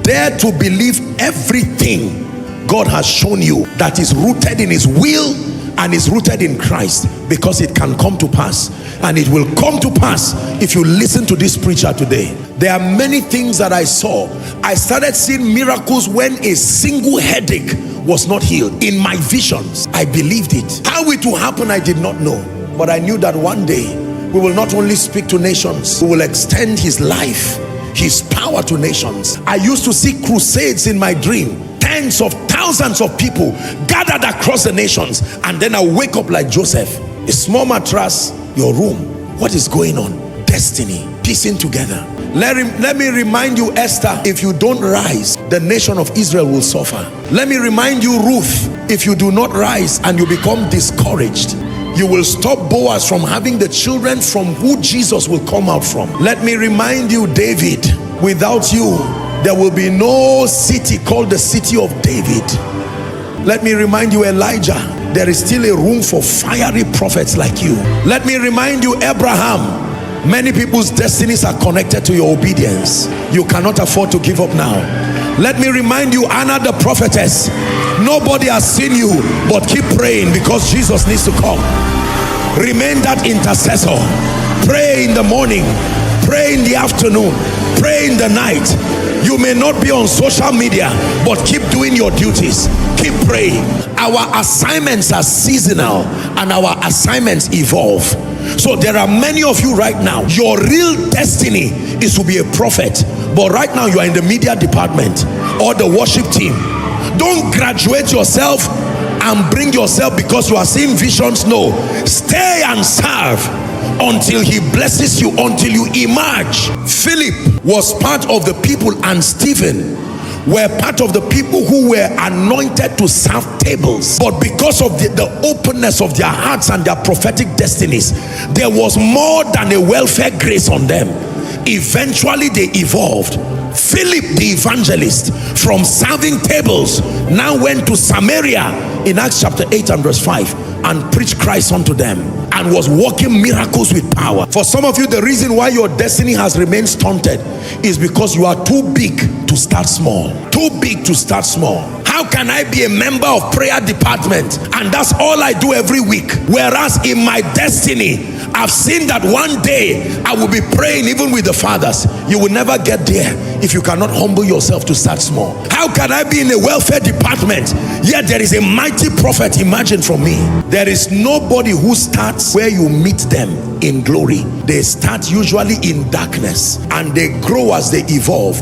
dare to believe everything God has shown you that is rooted in his will and is rooted in Christ, because it can come to pass, and it will come to pass if you listen to this preacher today. There are many things that I saw. I started seeing miracles when a single headache was not healed. In my visions, I believed it. How it will happen, I did not know, but I knew that one day we will not only speak to nations, we will extend his life, his power to nations. I used to see crusades in my dream. Tens of thousands of people gathered across the nations, and then I wake up like Joseph. A small mattress, your room. What is going on? Destiny, piecing together. Let me remind you, Esther, if you don't rise, the nation of Israel will suffer. Let me remind you, Ruth, if you do not rise and you become discouraged, you will stop Boaz from having the children from who Jesus will come out from. Let me remind you, David, without you, there will be no city called the city of David. Let me remind you, Elijah, there is still a room for fiery prophets like you. Let me remind you, Abraham, many people's destinies are connected to your obedience. You cannot afford to give up now. Let me remind you, Anna the prophetess, nobody has seen you, but keep praying, because Jesus needs to come. Remain that intercessor. Pray in the morning, pray in the afternoon, pray in the night. You may not be on social media, but keep doing your duties. Keep praying. Our assignments are seasonal and our assignments evolve. So there are many of you right now, your real destiny is to be a prophet, but right now you are in the media department or the worship team. Don't graduate yourself and bring yourself because you are seeing visions. No, stay and serve until he blesses you, until you emerge. Philip was part of the people, and Stephen were part of the people who were anointed to serve tables. But because of the openness of their hearts and their prophetic destinies, there was more than a welfare grace on them. Eventually they evolved. Philip the evangelist, from serving tables, now went to Samaria in Acts chapter 8 and verse 5 and preached Christ unto them, and was working miracles with power. For some of you, the reason why your destiny has remained stunted is because you are too big to start small. Too big to start small. How can I be a member of prayer department and that's all I do every week, whereas in my destiny I've seen that one day I will be praying even with the fathers? You will never get there if you cannot humble yourself to start small. How can I be in a welfare department yet there is a mighty prophet emerging from me? There is nobody who starts where you meet them in glory. They start usually in darkness and they grow as they evolve.